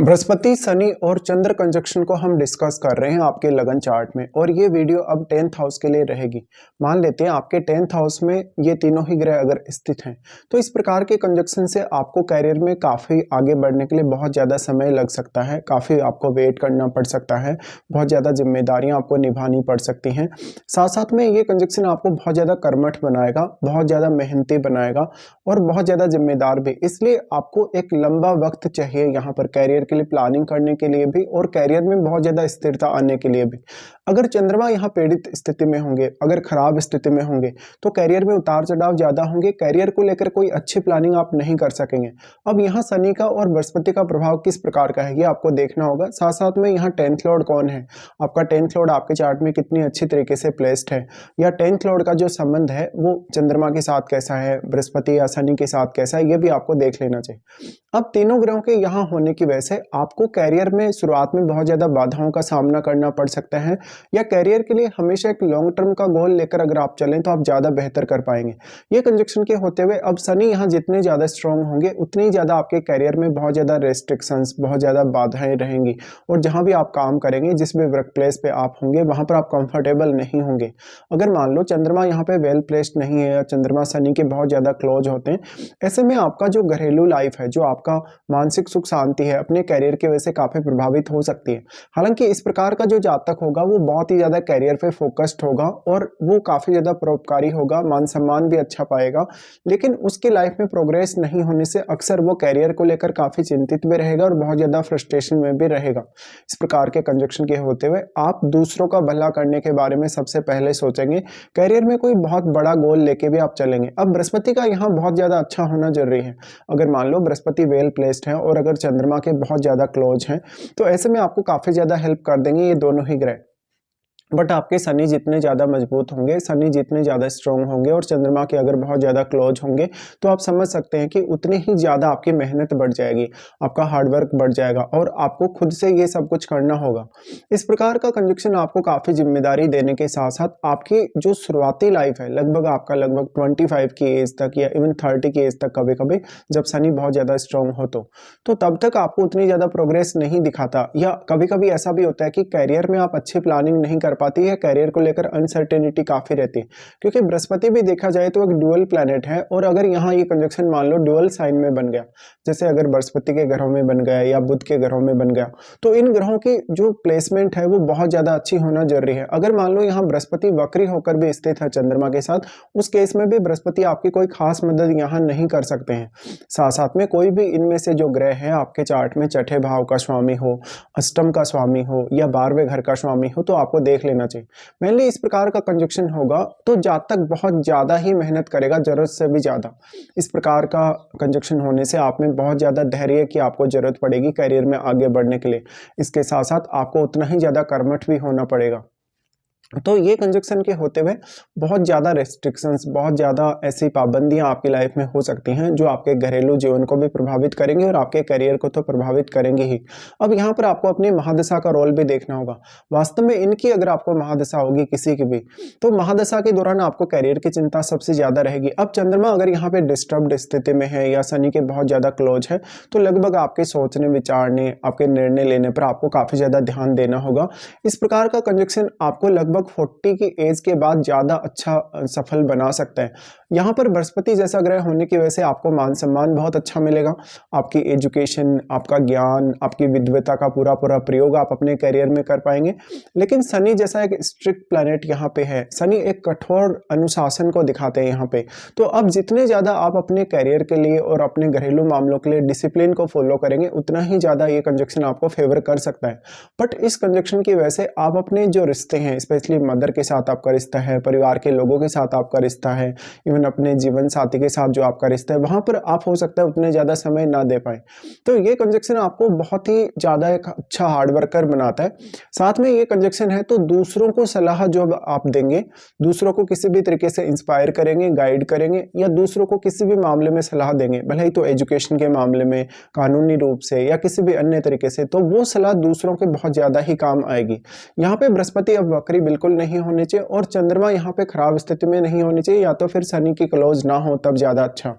बृहस्पति, शनि और चंद्र कंजक्शन को हम डिस्कस कर रहे हैं आपके लगन चार्ट में और ये वीडियो अब 10th हाउस के लिए रहेगी। मान लेते हैं आपके 10th हाउस में ये तीनों ही ग्रह अगर स्थित हैं तो इस प्रकार के कंजक्शन से आपको कैरियर में काफ़ी आगे बढ़ने के लिए बहुत ज़्यादा समय लग सकता है, काफ़ी आपको वेट करना पड़ सकता है, बहुत ज़्यादा जिम्मेदारियाँ आपको निभानी पड़ सकती हैं। साथ साथ में ये कंजक्शन आपको बहुत ज़्यादा कर्मठ बनाएगा, बहुत ज़्यादा मेहनती बनाएगा और बहुत ज़्यादा जिम्मेदार भी। इसलिए आपको एक लंबा वक्त चाहिए यहाँ पर कैरियर के लिए प्लानिंग करने के लिए भी और कैरियर में बहुत ज़्यादा स्थिरता आने के लिए भी। अगर चंद्रमा यहाँ पीड़ित स्थिति में होंगे, अगर खराब स्थिति में होंगे तो कैरियर में उतार चढ़ाव ज़्यादा होंगे, कैरियर को लेकर कोई अच्छी प्लानिंग आप नहीं कर सकेंगे। अब यहाँ शनि का और बृहस्पति का प्रभाव किस प्रकार का है ये आपको देखना होगा। साथ साथ में यहाँ 10th लॉर्ड कौन है, आपका 10th लॉर्ड आपके चार्ट में कितनी अच्छी तरीके से प्लेस्ड है, या 10th लॉर्ड का जो संबंध है वो चंद्रमा के साथ कैसा है, बृहस्पति या शनि के साथ कैसा है, ये भी आपको देख लेना चाहिए। अब तीनों ग्रहों के यहाँ होने की वजह से आपको कैरियर में शुरुआत में बहुत ज़्यादा बाधाओं का सामना करना पड़ सकता है, या कैरियर के लिए हमेशा एक लॉन्ग टर्म का गोल लेकर अगर आप चलें तो आप ज़्यादा बेहतर कर पाएंगे। ये कंजक्शन के होते हुए अब शनि यहाँ जितने ज़्यादा स्ट्रॉन्ग होंगे उतनी ज़्यादा आपके कैरियर में बहुत ज़्यादा रेस्ट्रिक्शंस, बहुत ज़्यादा बाधाएं रहेंगी और जहाँ भी आप काम करेंगे, जिस भी वर्क प्लेस पे आप होंगे वहाँ पर आप कंफर्टेबल नहीं होंगे। अगर मान लो चंद्रमा यहाँ पे वेल प्लेस्ड नहीं है या चंद्रमा शनि के बहुत ज़्यादा क्लोज होते हैं, ऐसे में आपका जो घरेलू लाइफ है, जो आपका मानसिक सुख शांति है, अपने कैरियर की वजह से काफ़ी प्रभावित हो सकती है। हालांकि इस प्रकार का जो जातक होगा वो बहुत ही ज़्यादा कैरियर पे फोकस्ड होगा और वो काफ़ी ज़्यादा परोपकारी होगा, मान सम्मान भी अच्छा पाएगा, लेकिन उसकी लाइफ में प्रोग्रेस नहीं होने से अक्सर वो कैरियर को लेकर काफ़ी चिंतित भी रहेगा और बहुत ज़्यादा फ्रस्ट्रेशन में भी रहेगा। इस प्रकार के कंजक्शन के होते हुए आप दूसरों का भला करने के बारे में सबसे पहले सोचेंगे, कैरियर में कोई बहुत बड़ा गोल लेके भी आप चलेंगे। अब बृहस्पति का यहाँ बहुत ज़्यादा अच्छा होना जरूरी है। अगर मान लो बृहस्पति वेल प्लेस्ड है और अगर चंद्रमा के बहुत ज़्यादा क्लोज हैं तो ऐसे में आपको काफ़ी ज़्यादा हेल्प कर देंगे ये दोनों ही ग्रह। बट आपके शनि जितने ज़्यादा मजबूत होंगे, शनि जितने ज़्यादा स्ट्रॉन्ग होंगे और चंद्रमा के अगर बहुत ज़्यादा क्लोज होंगे तो आप समझ सकते हैं कि उतनी ही ज़्यादा आपकी मेहनत बढ़ जाएगी, आपका हार्डवर्क बढ़ जाएगा और आपको खुद से ये सब कुछ करना होगा। इस प्रकार का कंजक्शन आपको काफ़ी जिम्मेदारी देने के साथ साथ आपकी जो शुरुआती लाइफ है, लगभग आपका लगभग 25 की एज तक या इवन 30 की एज तक, कभी कभी जब शनि बहुत ज़्यादा स्ट्रॉन्ग हो तो तब तक आपको उतनी ज़्यादा प्रोग्रेस नहीं दिखाता, या कभी कभी ऐसा भी होता है कि कैरियर में आप अच्छी प्लानिंग नहीं कर पाती है, कैरियर को लेकर अनसर्टेनिटी काफी रहती है, क्योंकि बृहस्पति भी देखा जाए तो एक ड्यूअल प्लैनेट है और अगर यहाँ ये कंजक्शन मान लो ड्यूअल साइन में बन गया, जैसे अगर बृहस्पति के ग्रहों में बन गया या बुध के ग्रहों में बन गया, तो इन ग्रहों की जो प्लेसमेंट है वो बहुत ज्यादा अच्छी होना जरूरी है। अगर मान लो यहाँ बृहस्पति वक्री होकर भी स्थित है चंद्रमा के साथ, उस केस में भी बृहस्पति आपकी कोई खास मदद यहाँ नहीं कर सकते हैं। साथ साथ में कोई भी इनमें से जो ग्रह है आपके चार्ट में छठे भाव का स्वामी हो, अष्टम का स्वामी हो या 12वें घर का स्वामी हो तो आपको देख लेना चाहिए। मेनली इस प्रकार का कंजक्शन होगा तो जातक बहुत ज्यादा ही मेहनत करेगा, जरूरत से भी ज्यादा। इस प्रकार का कंजक्शन होने से आप में बहुत ज्यादा धैर्य की आपको जरूरत पड़ेगी कैरियर में आगे बढ़ने के लिए। इसके साथ साथ आपको उतना ही ज्यादा कर्मठ भी होना पड़ेगा। तो ये कंजक्शन के होते हुए बहुत ज़्यादा रेस्ट्रिक्शंस, बहुत ज़्यादा ऐसी पाबंदियां आपकी लाइफ में हो सकती हैं जो आपके घरेलू जीवन को भी प्रभावित करेंगी और आपके करियर को तो प्रभावित करेंगी ही। अब यहाँ पर आपको अपनी महादशा का रोल भी देखना होगा। वास्तव में इनकी अगर आपको महादशा होगी किसी की भी, तो महादशा के दौरान आपको करियर की चिंता सबसे ज़्यादा रहेगी। अब चंद्रमा अगर यहाँ पे डिस्टर्ब्ड स्थिति में है या शनि के बहुत ज़्यादा क्लोज है तो लगभग आपके सोचने, विचारने, आपके निर्णय लेने पर आपको काफ़ी ज़्यादा ध्यान देना होगा। इस प्रकार का कंजक्शन आपको लगभग 40 की एज के बाद ज्यादा अच्छा सफल बना सकता है। यहाँ पर बृहस्पति जैसा ग्रह होने की वजह से आपको मान सम्मान बहुत अच्छा मिलेगा, आपकी एजुकेशन, आपका ज्ञान, आपकी विद्वता का पूरा पूरा प्रयोग आप अपने करियर में कर पाएंगे। लेकिन शनि जैसा एक स्ट्रिक्ट प्लैनेट यहाँ पे है, शनि एक कठोर अनुशासन को दिखाते हैं यहाँ पे। तो अब जितने ज्यादा आप अपने करियर के लिए और अपने घरेलू मामलों के लिए डिसिप्लिन को फॉलो करेंगे उतना ही ज्यादा ये कंजक्शन आपको फेवर कर सकता है। बट इस कंजक्शन की वजह से आप अपने जो रिश्ते हैं, स्पेशली मदर के साथ आपका रिश्ता है, परिवार के लोगों के साथ आपका रिश्ता है, इवन अपने जीवन साथी के साथ जो आपका रिश्ता है, वहां पर आप हो सकता है उतने ज्यादा समय ना दे पाए। तो ये कंजक्शन आपको बहुत ही ज्यादा एक अच्छा हार्ड वर्कर बनाता है। साथ में ये कंजक्शन है तो दूसरों को सलाह जो आप देंगे, दूसरों को किसी भी तरीके से इंस्पायर करेंगे, गाइड करेंगे या दूसरों को किसी भी मामले में सलाह देंगे, भले ही तो एजुकेशन के मामले में, कानूनी रूप से या किसी भी अन्य तरीके से, तो वो सलाह दूसरों के बहुत ज्यादा ही काम आएगी। यहाँ पे बृहस्पति अब वक्री बिल्कुल नहीं होने चाहिए और चंद्रमा यहाँ पे खराब स्थिति में नहीं होनी चाहिए, या तो फिर शनि की क्लोज ना हो तब ज्यादा अच्छा।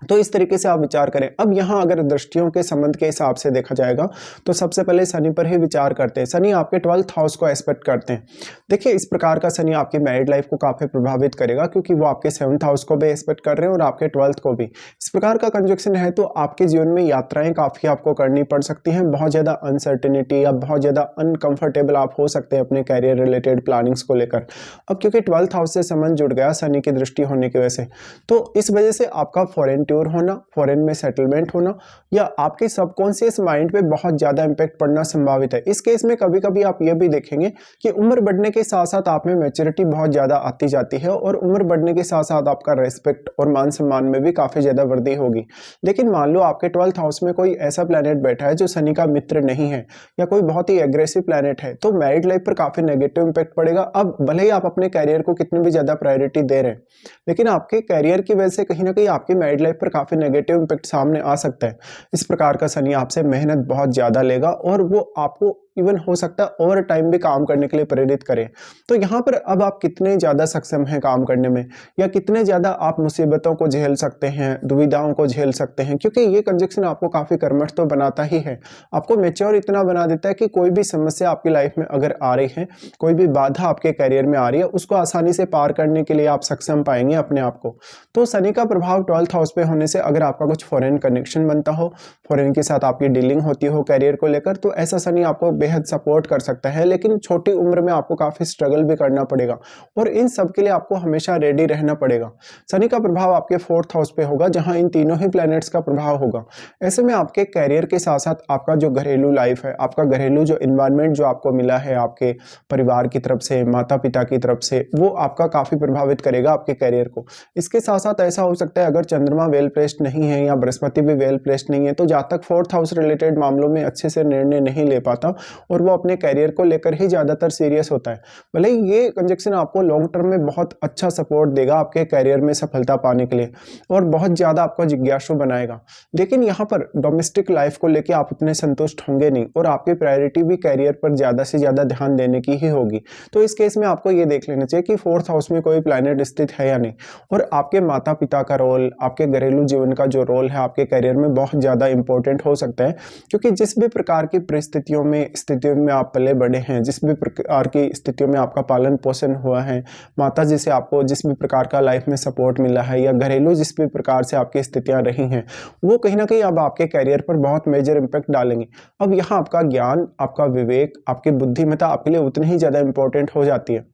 तो इस तरीके से आप विचार करें। अब यहाँ अगर दृष्टियों के संबंध के हिसाब से देखा जाएगा तो सबसे पहले शनि पर ही विचार करते हैं। शनि आपके 12th हाउस को एस्पेक्ट करते हैं। देखिए इस प्रकार का शनि आपकी मैरिड लाइफ को काफ़ी प्रभावित करेगा, क्योंकि वो आपके 7th हाउस को भी एस्पेक्ट कर रहे हैं और आपके 12th को भी। इस प्रकार का कंजक्शन है तो आपके जीवन में यात्राएं काफ़ी आपको करनी पड़ सकती हैं। बहुत ज़्यादा अनसर्टेनिटी या बहुत ज़्यादा अनकंफर्टेबल आप हो सकते हैं अपने कैरियर रिलेटेड प्लानिंग्स को लेकर। अब क्योंकि 12th हाउस से संबंध जुड़ गया शनि की दृष्टि होने की वजह से, तो इस वजह से आपका फॉरेन टूर होना, फॉरेन में सेटलमेंट होना या आपके सबकॉन्शियस माइंड पे बहुत ज़्यादा इम्पैक्ट पड़ना संभावित है। इस केस में कभी कभी आप ये भी देखेंगे कि उम्र बढ़ने के साथ साथ आप में मैच्योरिटी बहुत ज़्यादा आती जाती है और उम्र बढ़ने के साथ साथ आपका रेस्पेक्ट और मान सम्मान में भी काफ़ी ज़्यादा वृद्धि होगी। लेकिन मान लो आपके 12th हाउस में कोई ऐसा प्लैनेट बैठा है जो शनि का मित्र नहीं है या कोई बहुत ही एग्रेसिव प्लैनेट है, तो मैरिड लाइफ पर काफ़ी नेगेटिव इम्पैक्ट पड़ेगा। अब भले ही आप अपने कैरियर को कितनी भी ज़्यादा प्रायोरिटी दे रहे हैं, लेकिन आपके कैरियर की वजह से कहीं ना कहीं आपकी मैरिड लाइफ पर काफ़ी नेगेटिव इम्पैक्ट सामने आ सकता है। इस प्रकार का शनि आपसे मेहनत बहुत ज़्यादा लेगा और वो आपको इवन हो सकता है ओवर टाइम भी काम करने के लिए प्रेरित करे। तो यहाँ पर अब आप कितने ज़्यादा सक्षम हैं काम करने में या कितने ज़्यादा आप मुसीबतों को झेल सकते हैं, दुविधाओं को झेल सकते हैं, क्योंकि ये कंजक्शन आपको काफ़ी कर्मठ तो बनाता ही है, आपको मेच्योर इतना बना देता है कि कोई भी समस्या आपकी लाइफ में अगर आ रही है, कोई भी बाधा आपके करियर में आ रही है, उसको आसानी से पार करने के लिए आप सक्षम पाएंगे अपने आप को। तो शनि का प्रभाव 12th हाउस पे होने से अगर आपका कुछ फॉरेन कनेक्शन बनता हो, फॉरेन के साथ आपकी डीलिंग होती हो कैरियर को लेकर, तो ऐसा शनि आपको बेहद सपोर्ट कर सकता है। लेकिन छोटी उम्र में आपको काफ़ी स्ट्रगल भी करना पड़ेगा और इन सब के लिए आपको हमेशा रेडी रहना पड़ेगा। शनि का प्रभाव आपके 4th हाउस पे होगा, जहां इन तीनों ही प्लैनेट्स का प्रभाव होगा। ऐसे में आपके कैरियर के साथ साथ आपका जो घरेलू लाइफ है, आपका घरेलू जो इन्वायरमेंट जो आपको मिला है आपके परिवार की तरफ से, माता पिता की तरफ से, वो आपका काफ़ी प्रभावित करेगा आपके कैरियर को। इसके साथ साथ ऐसा हो सकता है अगर चंद्रमा वेल प्लेस्ड नहीं है या बृहस्पति भी वेल प्लेस्ड नहीं है, तो जहाँ तक 4th हाउस रिलेटेड मामलों में अच्छे से निर्णय नहीं ले पाता और वो अपने कैरियर को लेकर ही ज़्यादातर सीरियस होता है। भले ही ये कंजक्शन आपको लॉन्ग टर्म में बहुत अच्छा सपोर्ट देगा आपके कैरियर में सफलता पाने के लिए और बहुत ज़्यादा आपको जिज्ञासु बनाएगा, लेकिन यहाँ पर डोमेस्टिक लाइफ को लेकर आप इतने संतुष्ट होंगे नहीं और आपकी प्रायोरिटी भी कैरियर पर ज़्यादा से ज़्यादा ध्यान देने की ही होगी। तो इस केस में आपको ये देख लेना चाहिए कि 4th हाउस में कोई प्लैनेट स्थित है या नहीं, और आपके माता पिता का रोल, आपके घरेलू जीवन का जो रोल है आपके कैरियर में बहुत ज़्यादा इंपॉर्टेंट हो सकता है। क्योंकि जिस भी प्रकार की परिस्थितियों में आप पले बड़े हैं, जिस भी प्रकार की स्थितियों में आपका पालन पोषण हुआ है, माता जी से आपको जिस भी प्रकार का लाइफ में सपोर्ट मिला है या घरेलू जिस भी प्रकार से आपकी स्थितियां रही हैं, वो कहीं ना कहीं अब आपके कैरियर पर बहुत मेजर इंपैक्ट डालेंगे। अब यहाँ आपका ज्ञान, आपका विवेक, आपकी बुद्धिमत्ता आपके लिए उतनी ही ज़्यादा इंपॉर्टेंट हो जाती है।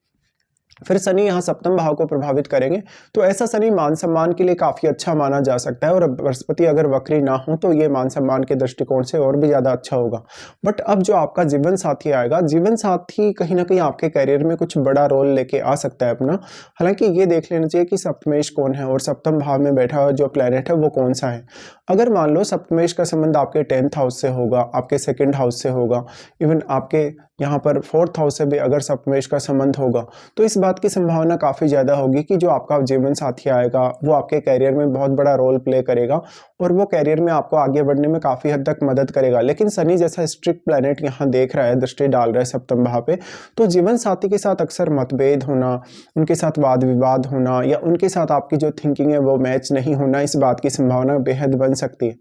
फिर शनि यहाँ सप्तम भाव को प्रभावित करेंगे, तो ऐसा शनि मान सम्मान के लिए काफ़ी अच्छा माना जा सकता है और बृहस्पति अगर वक्री ना हो तो ये मान सम्मान के दृष्टिकोण से और भी ज़्यादा अच्छा होगा। बट अब जो आपका जीवन साथी आएगा, जीवन साथी कहीं ना कहीं आपके करियर में कुछ बड़ा रोल लेके आ सकता है अपना। हालांकि ये देख लेना चाहिए कि सप्तमेश कौन है और सप्तम भाव में बैठा हुआ जो प्लैनेट है वो कौन सा है। अगर मान लो सप्तमेश का संबंध आपके 10th हाउस से होगा, आपके 2nd हाउस से होगा, इवन आपके यहाँ पर 4th हाउस से भी अगर सप्तमेश का संबंध होगा, तो इस बात की संभावना काफ़ी ज़्यादा होगी कि जो आपका जीवन साथी आएगा वो आपके कैरियर में बहुत बड़ा रोल प्ले करेगा और वो कैरियर में आपको आगे बढ़ने में काफ़ी हद तक मदद करेगा। लेकिन शनि जैसा स्ट्रिक्ट प्लैनेट यहाँ देख रहा है, दृष्टि डाल रहा है सप्तम भाव पे, तो जीवन साथी के साथ अक्सर मतभेद होना, उनके साथ वाद विवाद होना या उनके साथ आपकी जो थिंकिंग है वो मैच नहीं होना, इस बात की संभावना बेहद बन सकती है।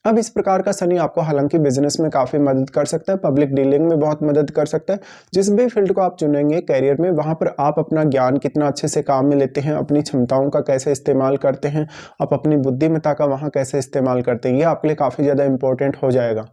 अब इस प्रकार का शनि आपको हालांकि बिजनेस में काफ़ी मदद कर सकता है, पब्लिक डीलिंग में बहुत मदद कर सकता है। जिस भी फील्ड को आप चुनेंगे कैरियर में, वहाँ पर आप अपना ज्ञान कितना अच्छे से काम में लेते हैं, अपनी क्षमताओं का कैसे इस्तेमाल करते हैं, आप अपनी बुद्धिमत्ता का वहाँ कैसे इस्तेमाल करते हैं, ये आपके लिए काफ़ी ज़्यादा इंपॉर्टेंट हो जाएगा।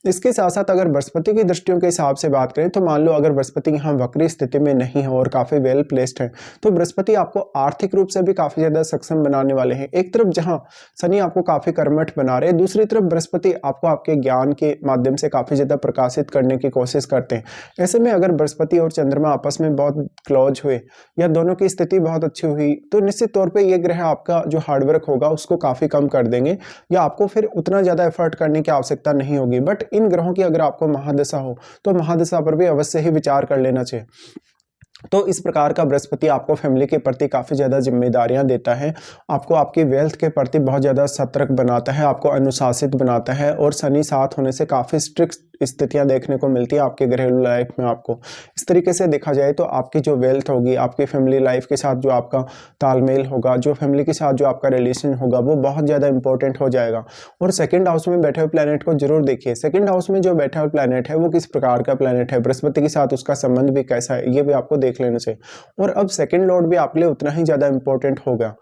इसके साथ साथ अगर बृहस्पति की दृष्टियों के हिसाब से बात करें, तो मान लो अगर बृहस्पति यहाँ वक्री स्थिति में नहीं है और काफ़ी वेल प्लेस्ड है, तो बृहस्पति आपको आर्थिक रूप से भी काफ़ी ज़्यादा सक्षम बनाने वाले हैं। एक तरफ जहाँ शनि आपको काफ़ी कर्मठ बना रहे हैं, दूसरी तरफ बृहस्पति आपको आपके ज्ञान के माध्यम से काफ़ी ज़्यादा प्रकाशित करने की कोशिश करते हैं। ऐसे में अगर बृहस्पति और चंद्रमा आपस में बहुत क्लोज हुए या दोनों की स्थिति बहुत अच्छी हुई, तो निश्चित तौर पे ये ग्रह आपका जो हार्डवर्क होगा उसको काफ़ी कम कर देंगे या आपको फिर उतना ज़्यादा एफर्ट करने की आवश्यकता नहीं होगी। बट इन ग्रहों की अगर आपको महादशा हो तो महादशा पर भी अवश्य ही विचार कर लेना चाहिए। तो इस प्रकार का बृहस्पति आपको फैमिली के प्रति काफ़ी ज़्यादा जिम्मेदारियां देता है, आपको आपकी वेल्थ के प्रति बहुत ज़्यादा सतर्क बनाता है, आपको अनुशासित बनाता है और शनि साथ होने से काफ़ी स्थितियां देखने को मिलती है आपके घरेलू लाइफ में आपको। इस तरीके से देखा जाए तो आपकी जो वेल्थ होगी, आपकी फैमिली लाइफ के साथ जो आपका तालमेल होगा, जो फैमिली के साथ जो आपका रिलेशन होगा, वो बहुत ज़्यादा इंपॉर्टेंट हो जाएगा। और सेकंड हाउस में बैठे हुए प्लैनेट को जरूर देखिए। सेकंड हाउस में जो बैठा हुआ प्लैनेट है वो किस प्रकार का प्लैनेट है, बृहस्पति के साथ उसका संबंध भी कैसा है, ये भी आपको देख लेना चाहिए। और अब सेकंड लॉर्ड भी आपके लिए उतना ही ज़्यादा इंपॉर्टेंट होगा।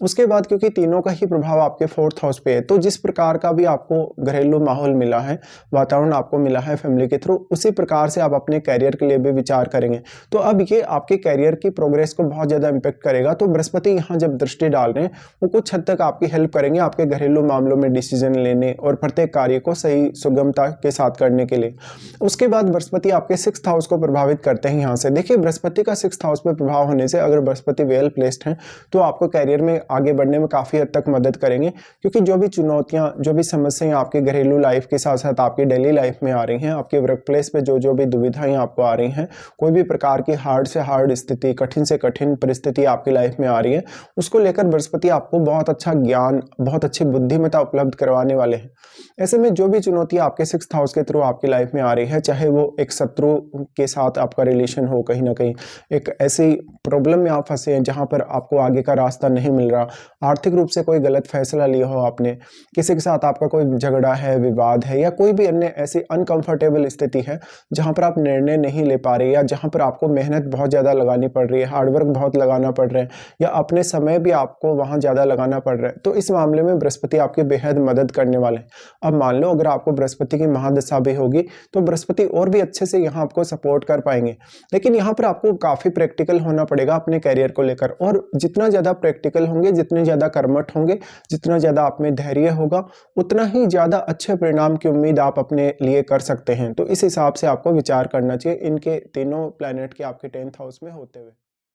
उसके बाद क्योंकि तीनों का ही प्रभाव आपके फोर्थ हाउस पे है, तो जिस प्रकार का भी आपको घरेलू माहौल मिला है, वातावरण आपको मिला है फैमिली के थ्रू, उसी प्रकार से आप अपने कैरियर के लिए भी विचार करेंगे। तो अब ये आपके कैरियर की प्रोग्रेस को बहुत ज़्यादा इंपैक्ट करेगा। तो बृहस्पति यहाँ जब दृष्टि डाल रहे हैं, वो कुछ हद तक आपकी हेल्प करेंगे आपके घरेलू मामलों में डिसीजन लेने और प्रत्येक कार्य को सही सुगमता के साथ करने के लिए। उसके बाद बृहस्पति आपके सिक्स्थ हाउस को प्रभावित करते हैं। यहाँ से देखिए, बृहस्पति का सिक्स्थ हाउस में प्रभाव होने से अगर बृहस्पति वेल प्लेस्ड हैं तो आपको कैरियर में आगे बढ़ने में काफ़ी हद तक मदद करेंगे। क्योंकि जो भी चुनौतियाँ, जो भी समस्याएं आपके घरेलू लाइफ के साथ साथ आपकी डेली लाइफ में आ रही हैं, आपके वर्क प्लेस पे जो भी दुविधाएं आपको आ रही हैं, कोई भी प्रकार की हार्ड से हार्ड स्थिति, कठिन से कठिन परिस्थिति आपकी लाइफ में आ रही है, उसको लेकर बृहस्पति आपको बहुत अच्छा ज्ञान, बहुत अच्छी बुद्धिमत्ता उपलब्ध करवाने वाले हैं। ऐसे में जो भी चुनौती आपके सिक्स्थ हाउस के थ्रू आपकी लाइफ में आ रही है, चाहे वो एक शत्रु के साथ आपका रिलेशन हो, कहीं ना कहीं एक ऐसी प्रॉब्लम में आप फंसे हैं जहां पर आपको आगे का रास्ता नहीं मिल रहा, आर्थिक रूप से कोई गलत फैसला लिया हो आपने, किसी के साथ आपका कोई झगड़ा है, विवाद है, या कोई भी अन्य ऐसी अनकंफर्टेबल स्थिति है जहां पर आप निर्णय नहीं ले पा रहे, या जहां पर आपको मेहनत बहुत ज़्यादा लगानी पड़ रही है, हार्डवर्क बहुत लगाना पड़ रहा है, या अपने समय भी आपको वहां ज़्यादा लगाना पड़ रहा है, तो इस मामले में बृहस्पति आपकी बेहद मदद करने वाले हैं। अब मान लो अगर आपको बृहस्पति की महादशा भी होगी तो बृहस्पति और भी अच्छे से यहाँ आपको सपोर्ट कर पाएंगे। लेकिन यहाँ पर आपको काफ़ी प्रैक्टिकल होना पड़ेगा अपने कैरियर को लेकर, और जितना ज़्यादा प्रैक्टिकल होंगे, जितने ज़्यादा कर्मठ होंगे, जितना ज़्यादा आप में धैर्य होगा, उतना ही ज़्यादा अच्छे परिणाम की उम्मीद आप अपने लिए कर सकते हैं। तो इस हिसाब से आपको विचार करना चाहिए इनके तीनों प्लैनेट के आपके 10th हाउस में होते हुए।